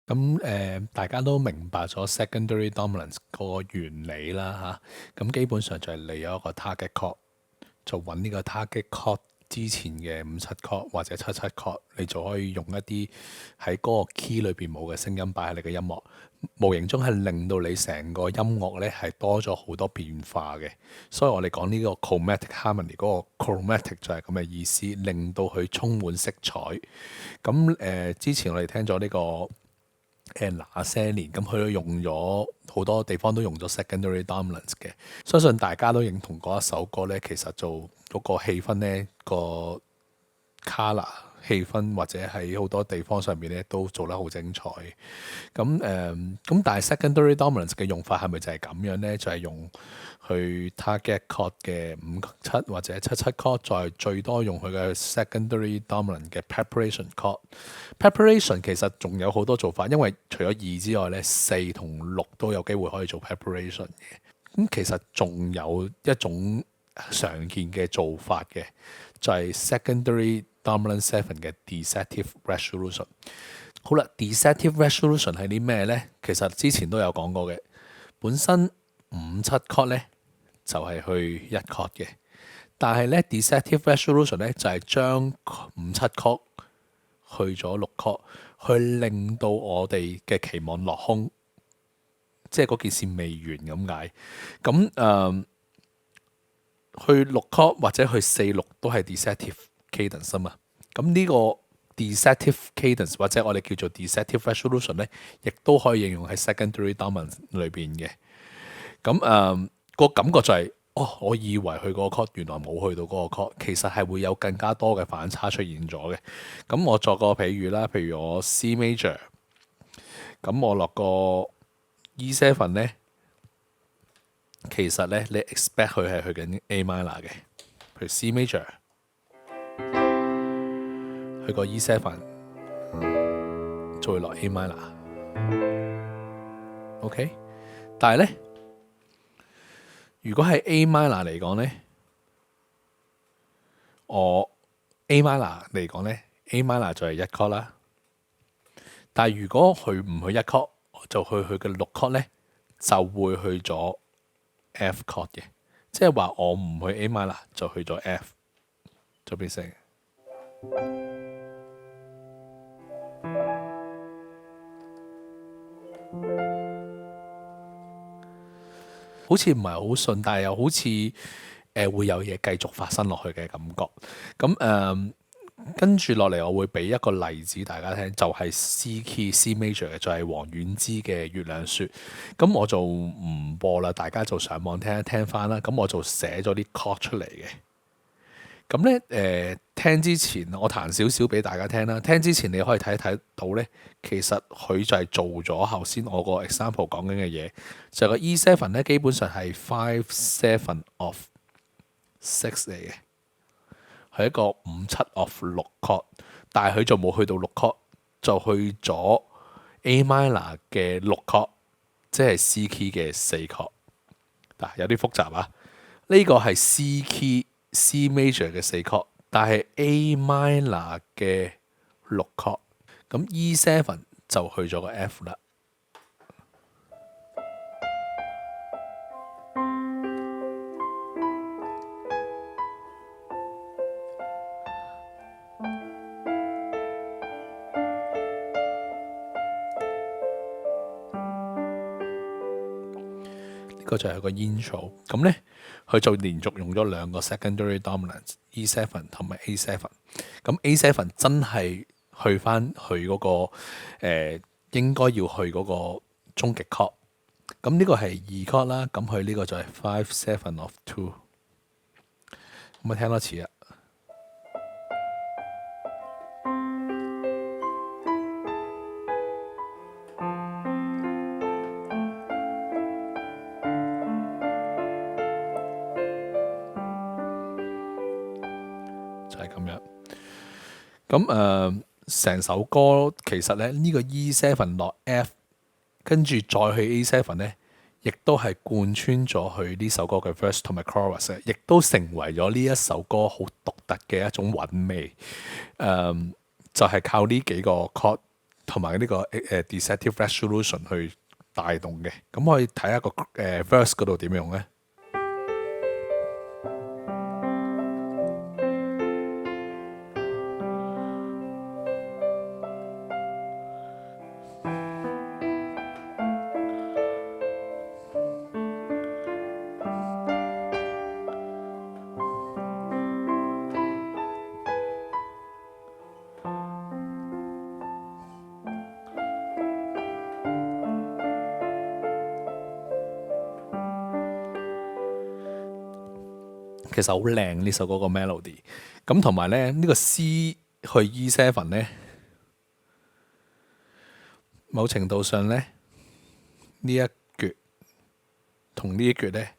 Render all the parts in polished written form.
咁大家都明白咗 secondary dominance 個原理啦嚇，咁基本上就係你有一個 target chord，就揾呢個 target chord 之前嘅57 chord 或者77 chord，你就可以用一啲喺嗰個 key 裏邊冇嘅聲音擺喺你嘅音樂，無形中係令到你成個音樂咧係多咗好多變化嘅。所以我哋講呢個 chromatic harmony 嗰個 chromatic 就係咁嘅意思，令到佢充滿色彩。咁之前我哋聽咗呢個那些年，咁佢都用咗好多地方都用咗 secondary dominance 嘅，相信大家都認同嗰一首歌呢，其實做嗰個氣氛呢，個 color 氣氛或者喺好多地方上面咧都做得好精彩。但係 secondary dominance 嘅用法係咪就係咁樣呢？就係用去 target chord 嘅57或者77 chord，再最多用佢嘅 secondary dominant 嘅 preparation chord。preparation 其實仲有好多做法，因為除咗2之外咧，4同6都有機會可以做 preparation 嘅。其實仲有一種常見嘅做法嘅，就係 secondary dominant 7嘅 deceptive resolution。好啦，deceptive resolution 係啲咩呢？其實之前都有講過嘅，本身57 chord 咧就係去1 chord 嘅，但係咧 deceptive resolution 咧就係將57 chord 去咗6 chord，去令到我哋嘅期望落空，即係嗰件事未完咁解。咁去6 chord 或者去4 6都係 deceptive cadence 啊嘛。咁呢個 deceptive cadence 或者我哋叫做 deceptive resolution 咧，亦都可以應用喺 secondary dominance 裏邊嘅。咁個感覺就係、我以為去嗰個 chord，原來冇去到嗰個 chord，其實係會有更加多嘅反差出現咗嘅。咁我作個譬喻啦，譬如我 C major，咁我落個 E7 咧，其實咧你 expect 佢係去緊 A minor 嘅，譬如 C major 去個 E7，再落 A minor，OK？但係咧，如果係 A minor 嚟講咧，我 A minor 嚟講咧，A minor 就係1 chord 啦。但係如果佢唔去1 chord，就去佢嘅6 chord 咧，就會去咗 F chord 嘅，即係話我唔去 A minor 就去咗 F， 就變成好似唔係好順，但係又好似會有嘢繼續發生落去嘅感覺。咁跟住落嚟，我會俾一個例子大家聽，就係 C key C major 嘅，就係黃婉之嘅《月亮説》。咁我就唔播啦，大家就上網聽一聽翻啦。咁我就寫咗啲 chord 出嚟嘅。咁咧聽之前我彈少少俾大家聽啦。聽之前你可以睇到咧，其實佢就係做咗頭先我個 example 講緊嘅嘢，就係個 E7 咧，基本上係 5/7 of 6嚟嘅。係一個5/7 of 6 chord，但係佢就冇去到6 chord，就去咗 A minor 嘅6 chord，即係 C key 嘅4 chord。嗱，有啲複雜啊。呢個係 C key C major 嘅4 chord，但係 A minor 嘅6 chord，咁 E7 就去咗個 F 啦。呢個就係個 intro，咁咧佢就連續用咗2個 secondary dominance E7 同埋 A7，咁 A7 真係去翻佢嗰個應該要去嗰個終極 chord，咁呢個係2 chord 啦，咁佢呢個就係 5/7 of 2，咁我聽多次啊，就係咁樣。咁成首歌其實咧呢個 E7 落 F，跟住再去 A7 咧，亦都係貫穿咗佢呢首歌嘅 verse 同埋 chorus，亦都成為咗呢一首歌好獨特嘅一種韻味。就係靠呢幾個 chord 同埋呢個deceptive resolution 去帶動嘅。咁可以睇下個verse 嗰度點用咧。其實好靚呢首歌個 melody，咁同埋咧呢個 C 去 E7 咧，某程度上咧呢一橛同呢一橛咧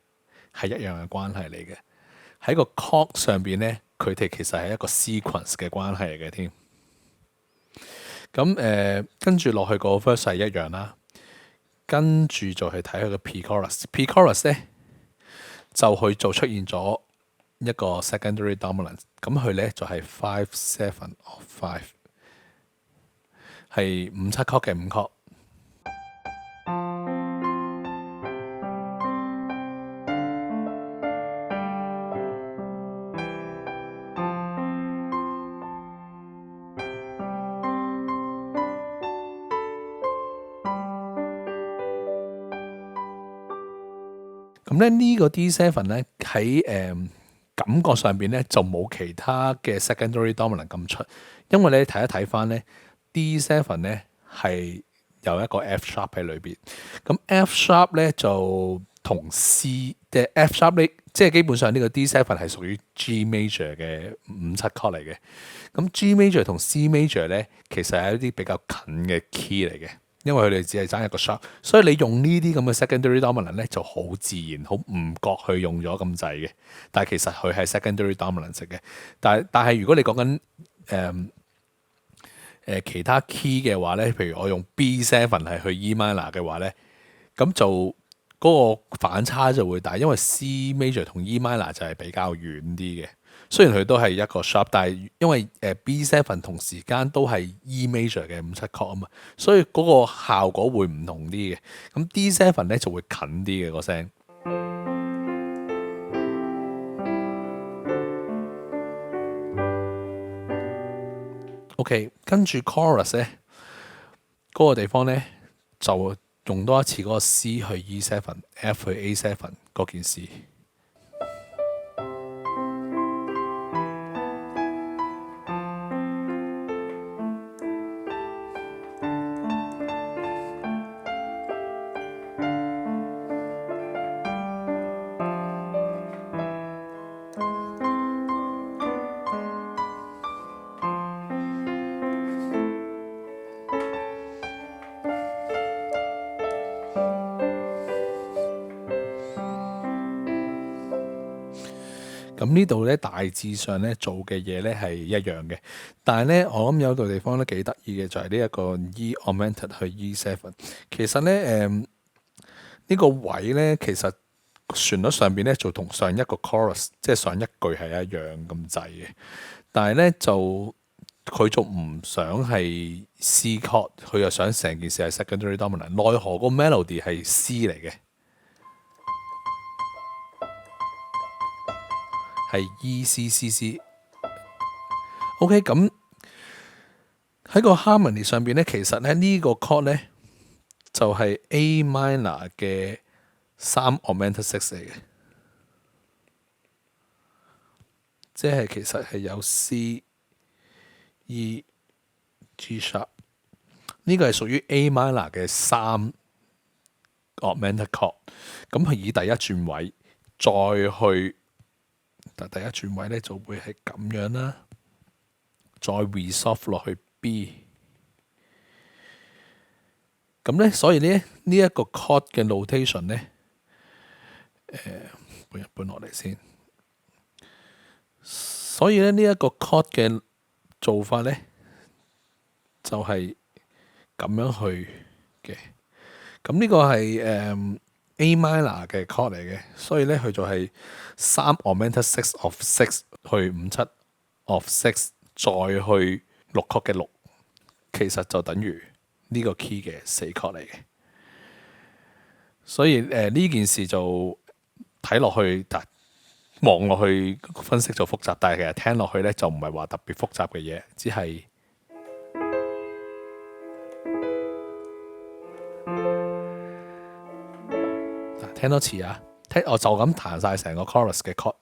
係一樣嘅關係嚟嘅。喺個 chord 上邊咧，佢哋其實係一個 sequence 嘅關係嚟嘅添。咁跟住落去個 verse 係一樣啦，跟住就去睇佢個 pre-chorus 咧就去做出現咗一個 secondary dominance， 咁佢咧就係 5/7 of 5， 係5/7 chord 嘅5 chord。咁咧呢個 D7 咧喺感覺上邊咧就冇其他嘅 secondary dominant 咁出，因為你睇一睇翻咧 D7 咧係有一個 F sharp 喺裏邊，咁 F sharp 咧就同 C 嘅 F sharp 咧，即係基本上呢個 D7 係屬於 G major 嘅5/7 chord 嚟嘅，咁 G major 同 C major 咧其實係一啲比較近嘅 key 嚟嘅。因為佢哋只係爭一個 sharp，所以你用呢啲咁嘅 secondary dominant 咧就好自然，好唔覺去用咗咁滯嘅。但係其實佢係 secondary dominant 嘅。但係如果你講緊其他 key 嘅話咧，譬如我用 B7 係去 E minor 嘅話咧，咁就嗰個反差就會大，因為 C major 同 E minor 就係比較遠啲嘅。雖然佢都係一個 sharp， 但係因為B7 同時間都係 E major 嘅5/7 chord 啊嘛，所以嗰個效果會唔同啲嘅。咁 D7 咧就會近啲嘅個聲。OK， 跟住 chorus 咧嗰個地方咧就用多一次嗰個 C 去 E7，F 去 A7 嗰件事。咁呢度咧大致上咧做嘅嘢咧係一樣嘅，但係咧我諗有個地方咧幾得意嘅就係呢一個 E augmented 去 E7。其實咧呢個位咧其實旋律上邊咧就同上一個 chorus 即係上一句係一樣咁滯嘅，但係咧就佢就唔想係 C chord， 佢又想成件事係 secondary dominant， 奈何個 melody 係 C 嚟嘅。係 E C C C。OK， 咁喺個 harmony 上邊咧，其實咧呢個 chord 咧就係 A minor 嘅3 augmented 6嚟嘅，即係其實係有 C、E、G sharp， 呢個係屬於 A minor 嘅3 augmented chord。咁佢以第一轉位再去。但第一轉位咧就會係咁樣啦，再 resolve 落去 B， 咁咧所以咧呢一個 chord 嘅 notation 咧，搬一搬落嚟先。所以咧呢一個 chord 嘅做法咧就係咁樣去嘅。咁呢個係A minor 嘅 chord 嚟嘅，所以咧佢就係3 augmented 6 of 6去5/7 of 6，再去6 chord 嘅6，其實就等於呢個 key 嘅4 chord 嚟嘅。所以呢件事就睇落去，望落去分析就複雜，但係其實聽落去咧就唔係話特別複雜嘅嘢，只係聽多次啊，我就咁彈晒成個 chorus 嘅 chord。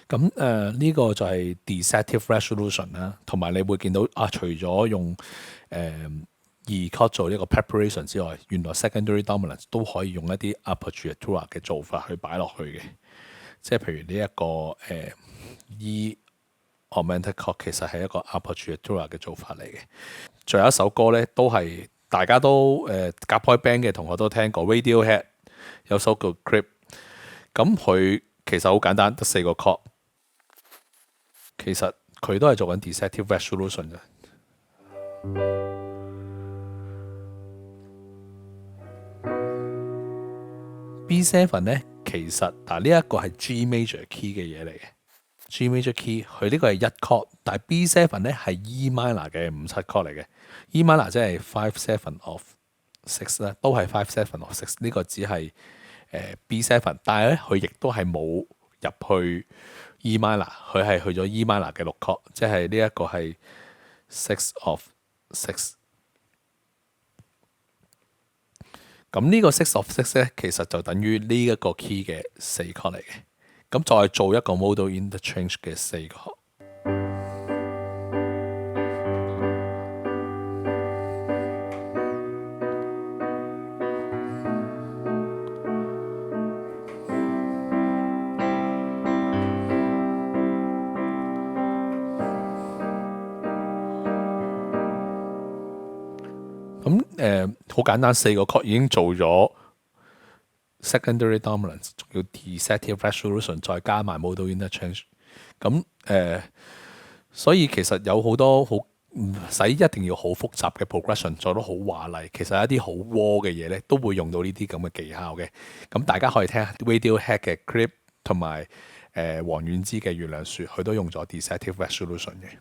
咁呢個就係 deceptive resolution 啦，同埋你會見到除咗用2 chord 做呢個 preparation 之外，原來 secondary dominance 都可以用一啲 appoggiatura 嘅做法去擺落去嘅，即係譬如呢一個E augmented chord 其實係一個 appoggiatura 嘅做法嚟嘅。仲有一首歌咧，都係大家都夾開 band 嘅同學都聽過 Radiohead 有首叫 Creep， 咁佢其實好簡單，得4個 chord。其實佢都係做緊 deceptive resolution 嘅。B7 咧，其實呢一個係 G major key 嘅嘢嚟嘅。G major key 佢呢個係1 chord，但係 B7 咧係 E minor 嘅5/7 chord 嚟嘅。E minor 即係 5/7 of 6咧，都係 5/7 of 6。呢個只係B7，但係咧佢亦都係冇入去E minor， 佢係去咗 E minor 嘅6 chord， 即係呢一個係 6 of 6。咁呢個6 of 6咧，其實就等於呢一個 key 嘅4 chord 嚟嘅。咁再做一個 modal interchange 嘅4 chord。咁好簡單，4個 chord 已經做咗 secondary dominance， 仲要 deceptive resolution， 再加埋 modal interchange。咁所以其實有好多好唔使一定要好複雜嘅 progression 做得好華麗，其實一啲好 raw 嘅嘢咧都會用到呢啲咁嘅技巧嘅。咁大家可以聽下 Radiohead 嘅 Creep 同埋黃遠之嘅月亮說，佢都用咗 deceptive resolution 嘅。